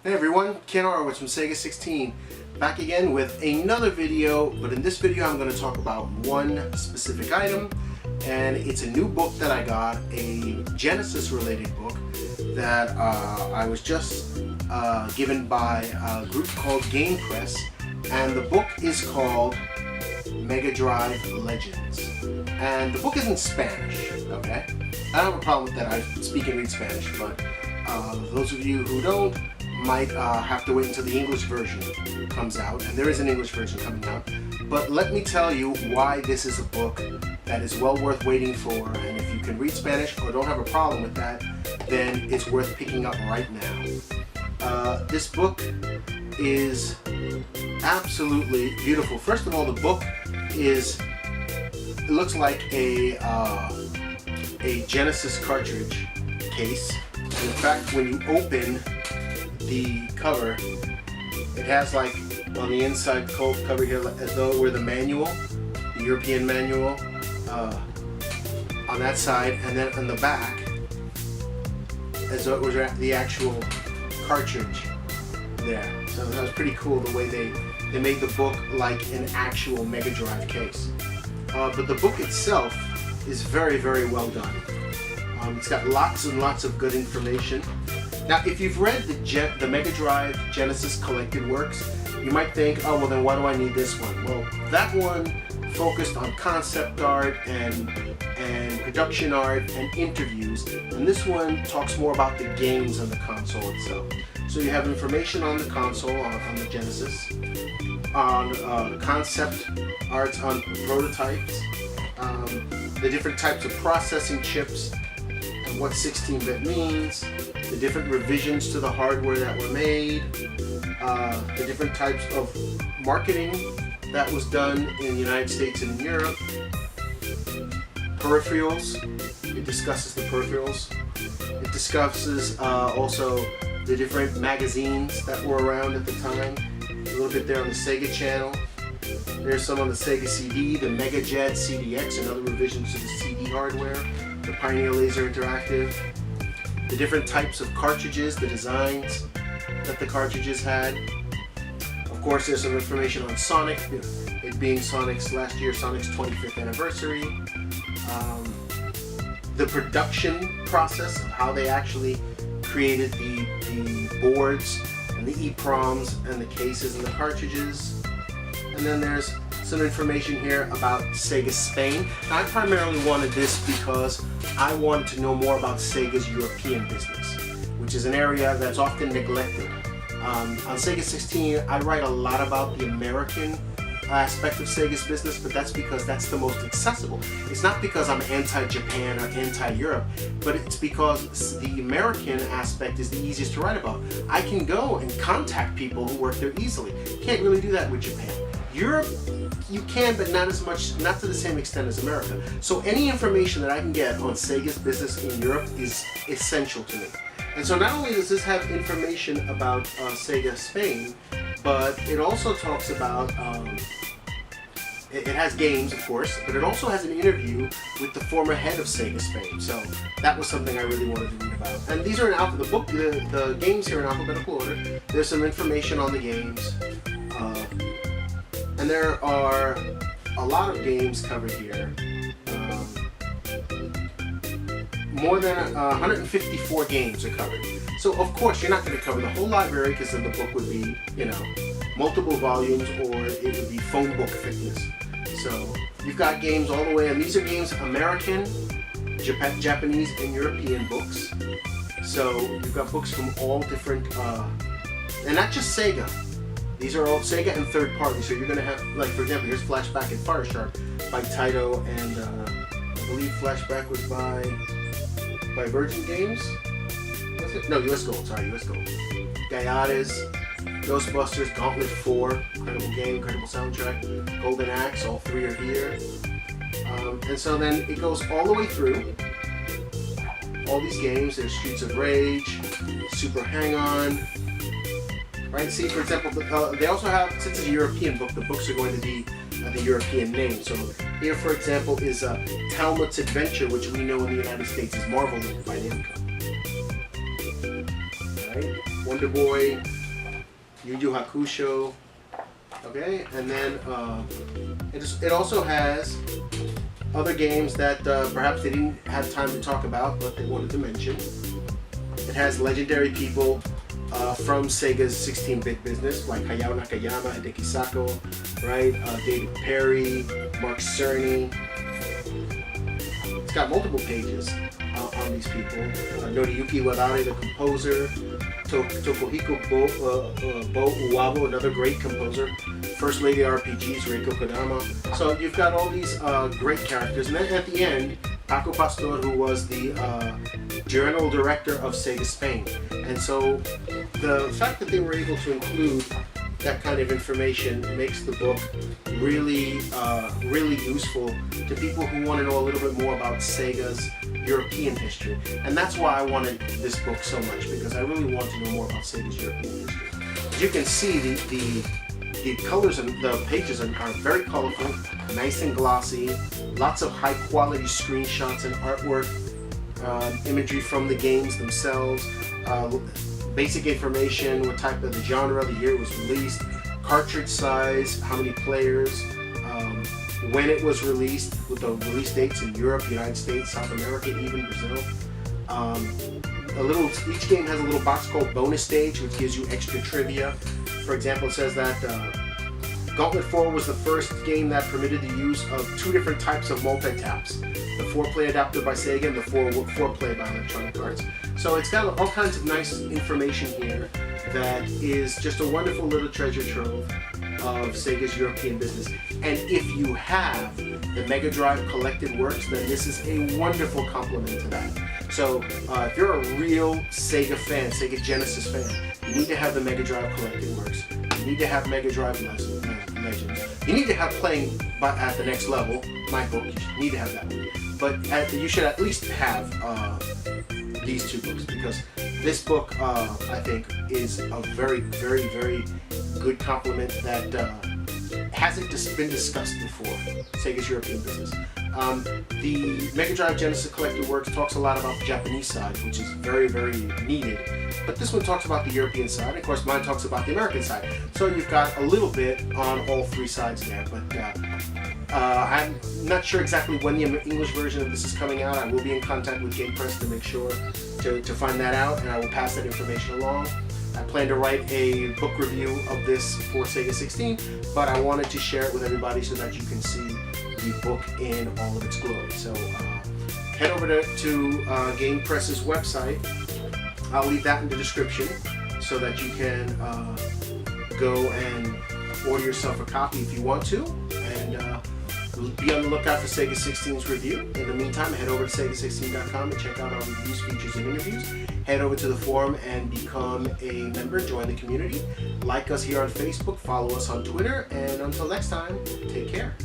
Hey everyone, Ken Horowitz from Sega 16, back again with another video, but in this video I'm going to talk about one specific item, and it's a new book that I got, a Genesis related book that I was just given by a group called Game Press, and the book is called Mega Drive Legends, and the book is in Spanish, okay? I don't have a problem with that, I speak and read Spanish, but those of you who don't might have to wait until the English version comes out, and there is an English version coming out. But let me tell you why this is a book that is well worth waiting for, and if you can read Spanish or don't have a problem with that, then it's worth picking up right now. This book is absolutely beautiful. First of all, the book it looks like a Genesis cartridge case. And in fact, when you open the cover, it has like on the inside cover here as though it were the manual, the European manual on that side, and then on the back as though it was the actual cartridge there. So that was pretty cool the way they made the book like an actual Mega Drive case. But the book itself is very, very well done. It's got lots and lots of good information. Now, if you've read the Mega Drive Genesis Collected Works, you might think, oh, well then why do I need this one? Well, that one focused on concept art and production art and interviews, and this one talks more about the games on the console itself. So you have information on the console, on the Genesis, on concept arts, on prototypes, the different types of processing chips, and what 16-bit means, the different revisions to the hardware that were made, the different types of marketing that was done in the United States and in Europe, peripherals, it discusses the peripherals, it discusses also the different magazines that were around at the time, a little bit there on the Sega channel. There's some on the Sega CD, the Mega Jet, CDX, and other revisions to the CD hardware, the Pioneer Laser Interactive, the different types of cartridges, the designs that the cartridges had. Of course, there's some information on Sonic, it being last year Sonic's 25th anniversary. The production process of how they actually created the boards and the EEPROMs and the cases and the cartridges. And then there's some information here about Sega Spain. Now, I primarily wanted this because I wanted to know more about Sega's European business, which is an area that's often neglected. On Sega 16, I write a lot about the American aspect of Sega's business, but that's because that's the most accessible. It's not because I'm anti-Japan or anti-Europe, but it's because the American aspect is the easiest to write about. I can go and contact people who work there easily. Can't really do that with Japan. Europe, you can, but not as much, not to the same extent as America. So any information that I can get on Sega's business in Europe is essential to me. And so not only does this have information about Sega Spain, but it also talks about, it has games, of course, but it also has an interview with the former head of Sega Spain. So that was something I really wanted to read about. And these are in the book, the games here in alphabetical order. There's some information on the games. And there are a lot of games covered here. More than 154 games are covered. So of course you're not going to cover the whole library, because then the book would be, multiple volumes, or it would be phone book thickness. So you've got games all the way, and these are games American, Japanese, and European books. So you've got books from all different, and not just Sega. These are all Sega and third party. So you're going to have, like for example, here's Flashback and Fireshark by Taito, and I believe Flashback was by Virgin Games? Was it? No, US Gold, sorry, US Gold. Gaiatas, Ghostbusters, Gauntlet 4, incredible game, incredible soundtrack, Golden Axe, all three are here. And so then it goes all the way through. All these games, there's Streets of Rage, Super Hang-On, right? See, for example, they also have, since it's a European book, the books are going to be the European name. So here, for example, is Talmud's Adventure, which we know in the United States is Marvel by Namco. Right? Wonder Boy, Yu Yu Hakusho. Okay, and then it also has other games that perhaps they didn't have time to talk about, but they wanted to mention. It has legendary people from Sega's 16-bit business, like Hayao Nakayama, Hideki Sako, right? David Perry, Mark Cerny. It's got multiple pages on these people. Noriyuki Wadare, the composer. Tokuhiko Bo Uwabo, another great composer. First Lady RPGs, Reiko Kodama. So you've got all these great characters. And then at the end, Paco Pastor, who was the general director of Sega Spain. And so the fact that they were able to include that kind of information makes the book really, really useful to people who want to know a little bit more about Sega's European history. And that's why I wanted this book so much, because I really want to know more about Sega's European history. As you can see, the colors and the pages are very colorful, nice and glossy, lots of high quality screenshots and artwork, imagery from the games themselves, basic information, what type of the genre, the year it was released, cartridge size, how many players, when it was released, with the release dates in Europe, United States, South America, even Brazil. Each game has a little box called Bonus Stage, which gives you extra trivia. For example, it says that Gauntlet 4 was the first game that permitted the use of 2 different types of multi-taps. The 4-play adapter by Sega and the 4-play by Electronic Arts. So it's got all kinds of nice information here that is just a wonderful little treasure trove of Sega's European business. And if you have the Mega Drive Collected Works, then this is a wonderful complement to that. So if you're a real Sega fan, Sega Genesis fan, you need to have the Mega Drive Collected Works. You need to have Mega Drive Legends. You need to have Playing at the Next Level, my book. You need to have that one. But you should at least have these 2 books, because this book, I think, is a very, very, very good complement that hasn't been discussed before, Sega's European business. The Mega Drive Genesis Collected Works talks a lot about the Japanese side, which is very, very needed. But this one talks about the European side, and of course mine talks about the American side. So you've got a little bit on all 3 sides there, but I'm not sure exactly when the English version of this is coming out. I will be in contact with Game Press to make sure to find that out, and I will pass that information along. I plan to write a book review of this for Sega 16, but I wanted to share it with everybody so that you can see the book in all of its glory. So head over to Game Press's website. I'll leave that in the description so that you can go and order yourself a copy if you want to, and be on the lookout for Sega 16's review. In the meantime, head over to sega16.com and check out our reviews, features, and interviews. Head over to the forum and become a member, join the community. Like us here on Facebook, follow us on Twitter, and until next time, take care.